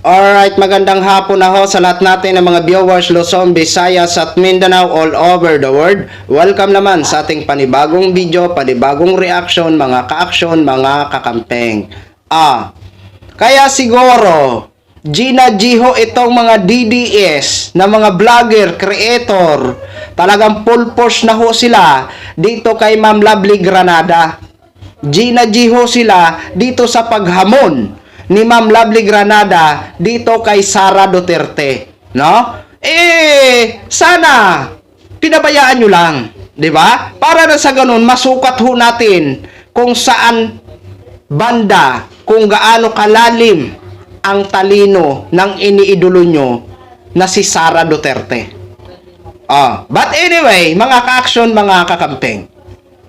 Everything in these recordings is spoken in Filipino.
Alright, magandang hapon na ho sa lahat natin ng mga viewers Luzon, Visayas at Mindanao all over the world. Welcome naman sa ating panibagong video, panibagong reaction, mga ka-aksyon, mga kakampeng. Kaya siguro, Gina Giho itong mga DDS na mga vlogger, creator, talagang full force na ho sila dito kay Ma'am Lovely Granada. Gina Giho sila dito sa paghamon ni Ma'am Lovely Granada dito kay Sara Duterte, no? Sana pinabayaan nyo lang, 'di ba? Para na sa ganun masukat ho natin kung saan banda, kung gaano kalalim ang talino ng iniidolo nyo na si Sara Duterte. But anyway, mga ka-aksyon, mga kakampeng,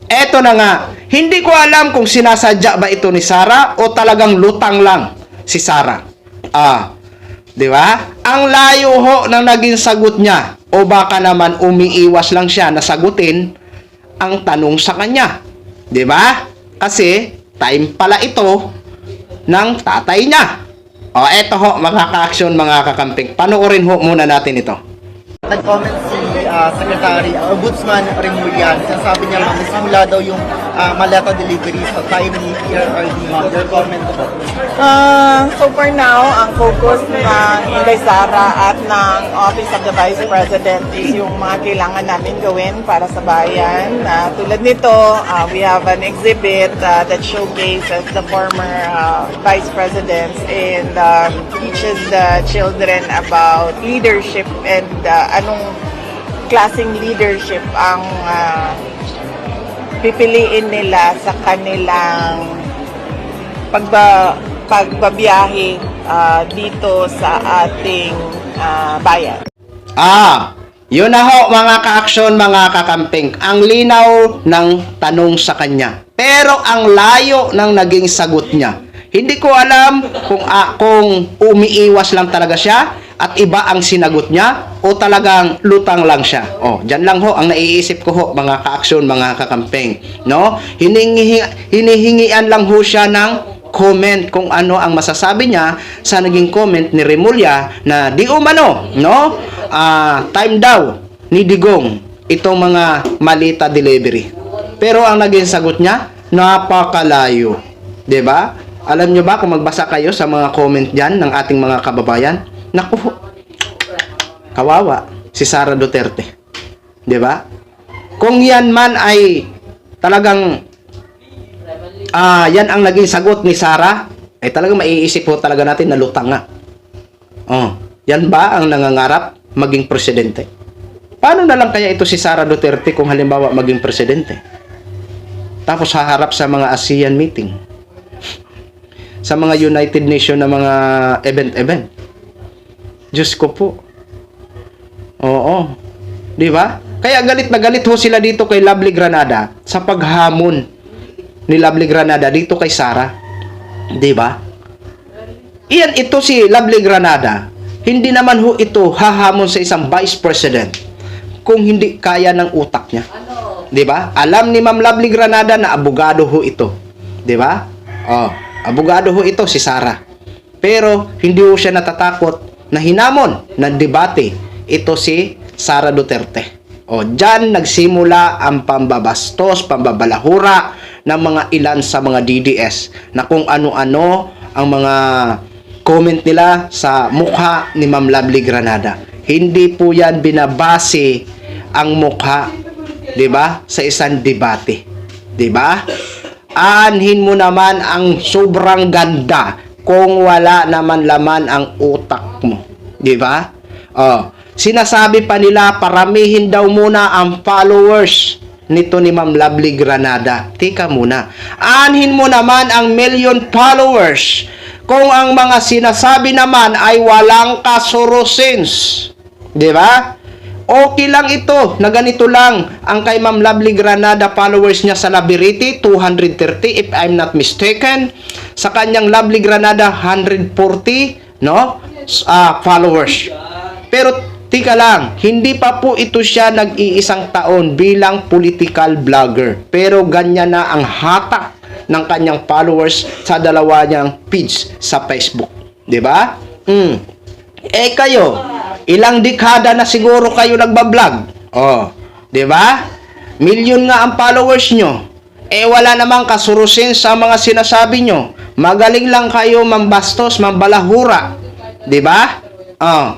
eto na nga, hindi ko alam kung sinasadya ba ito ni Sara o talagang lutang lang si Sara. Di ba? Ang layo ho ng naging sagot niya o baka naman umiiwas lang siya na sagutin ang tanong sa kanya. Di ba? Kasi time pala ito ng tatay niya. Eto ho, mga ka-aksyon, mga kakamping. Panoorin ho muna natin ito. Nag-comment si Secretary Ombudsman Remulla. Sabi niya magsimula daw yung maleta delivery sa time ni PRRD. Your comment about it? So for now, ang focus ng Inday Sara at ng Office of the Vice President is yung mga kailangan namin gawin para sa bayan. Tulad nito, we have an exhibit that showcases the former Vice Presidents and teaches the children about leadership and anong klaseng leadership ang pipiliin nila sa kanilang pagbabiyahe dito sa ating bayan. Yun na ho, mga ka-aksyon, mga kakamping. Ang linaw ng tanong sa kanya. Pero ang layo ng naging sagot niya. Hindi ko alam kung umiiwas lang talaga siya at iba ang sinagot niya o talagang lutang lang siya. Diyan lang ho ang naiisip ko ho, mga ka-aksyon, mga kakampeng, no? Hinihingian lang ho siya ng comment kung ano ang masasabi niya sa naging comment ni Remulla na di umano, no? Time daw ni Digong itong mga malita delivery. Pero ang naging sagot niya, napakalayo. 'Di ba? Alam nyo ba kung magbasa kayo sa mga comment diyan ng ating mga kababayan? Naku, kawawa si Sara Duterte. 'Di ba? Kung yan man ay talagang yan ang naging sagot ni Sara, ay talagang maiisip po talaga natin na lutang nga. Yan ba ang nangangarap maging presidente? Paano na lang kaya ito si Sara Duterte kung halimbawa maging presidente? Tapos haharap sa mga ASEAN meeting, sa mga United Nations na mga event. Diyos ko po. Di ba? Kaya galit na galit ho sila dito kay Lovely Granada sa paghamon ni Lovely Granada dito kay Sara. Di ba? Ito si Lovely Granada. Hindi naman ho ito hahamon sa isang vice president kung hindi kaya ng utak niya. Di ba? Alam ni Ma'am Lovely Granada na abogado ho ito. Di ba? Abogado ho ito si Sara. Pero hindi ho siya natatakot na hinamon ng debate ito si Sara Duterte. Diyan nagsimula ang pambabastos, pambabalahura ng mga ilan sa mga DDS na kung ano-ano ang mga comment nila sa mukha ni Ma'am Lovely Granada. Hindi po yan binabase ang mukha, 'di ba? Sa isang debate. 'Di ba? Anhin mo naman ang sobrang ganda kung wala naman laman ang utak mo. 'Di ba? Sinasabi pa nila paramihin daw muna ang followers nito ni Ma'am Lovely Granada. Tika muna. Anhin mo naman ang million followers kung ang mga sinasabi naman ay walang kasurusins. 'Di ba? Okay lang ito na ganito lang ang kay Ma'am Lovely Granada followers niya sa Labiriti, 230 if I'm not mistaken. Sa kanyang Lovely Granada, 140 followers. Pero tika lang, hindi pa po ito siya nag-iisang taon bilang political vlogger. Pero ganyan na ang hatak ng kanyang followers sa dalawa niyang page sa Facebook. 'Di ba? Eh kayo, ilang dekada na siguro kayo nagbablog. Oh, 'di ba? Milyon nga ang followers nyo. Eh wala namang kasurusin sa mga sinasabi nyo. Magaling lang kayo mambastos, mambalahura. 'Di ba? Oh.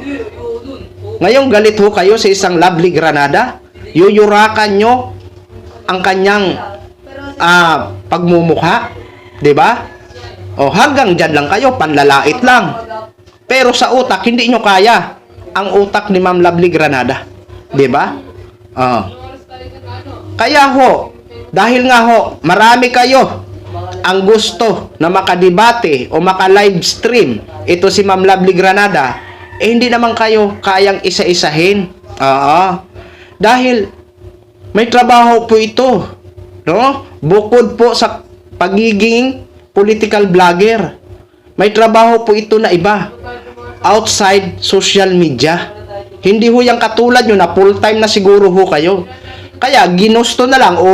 Ngayon galit ho kayo sa isang Lovely Granada. Yuyurakan nyo ang kanyang pagmumukha. 'Di ba? Oh, hanggang dyan lang kayo, panlalait lang. Pero sa utak, hindi nyo kaya ang utak ni Ma'am Lovely Granada. 'Di ba? Oh. Kaya ho, dahil nga ho, marami kayo ang gusto na makadebate o maka-live stream ito si Ma'am Lovely Granada, eh hindi naman kayo kayang isa-isahin. Oo. Dahil may trabaho po ito, no? Bukod po sa pagiging political vlogger, may trabaho po ito na iba outside social media. Hindi ho yung katulad nyo na full-time na siguro ho kayo. Kaya ginusto na lang o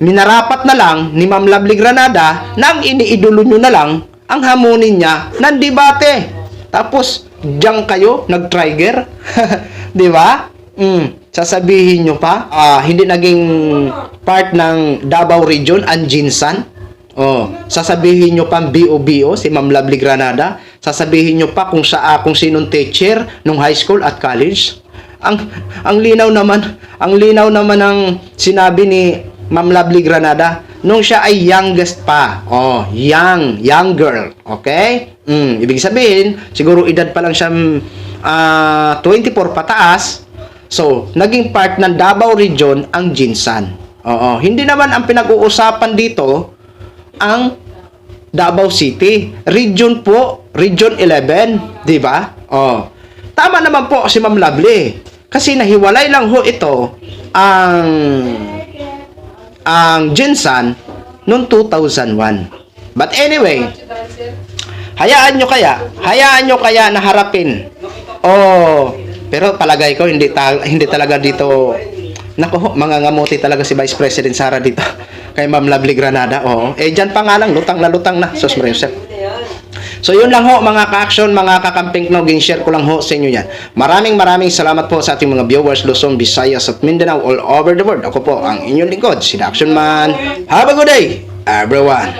minarapat na lang ni Ma'am Lovely Granada na ang iniidolo nyo na lang ang hamunin niya ng debate. Tapos, diyan kayo nag-trigger. Di ba? Sasabihin nyo pa, hindi naging part ng Davao Region ang Jinsan. Oh, sasabihin nyo pang BO si Ma'am Lovely Granada. Sasabihin nyo pa kung sinong teacher nung high school at college. Ang linaw naman ng sinabi ni Ma'am Lovely Granada nung siya ay youngest pa. Oh, young girl. Okay? Ibig sabihin, siguro edad pa lang siya 24 pataas. So, naging part ng Davao Region ang Jinsan. Oo, hindi naman ang pinag-uusapan dito ang Davao City. Region po, Region 11, di ba? Oh. Tama naman po si Ma'am Lovely. Kasi nahiwalay lang ho ito ang Jinsan noong 2001. But anyway, hayaan nyo kaya na harapin. Oh, pero palagay ko hindi talaga dito. Nako, mangangamuti talaga si Vice President Sara dito kay Ma'am Lovely Granada. Oo. Eh, dyan pa nga lang, lutang na. Sos Mariusep. So, yun lang ho, mga ka-action, mga kakamping no, share ko lang ho sa inyo yan. Maraming salamat po sa ating mga viewers, Luzon, Visayas, at Mindanao, all over the world. Ako po, ang inyong lingkod, si The Action Man. Have a good day, everyone.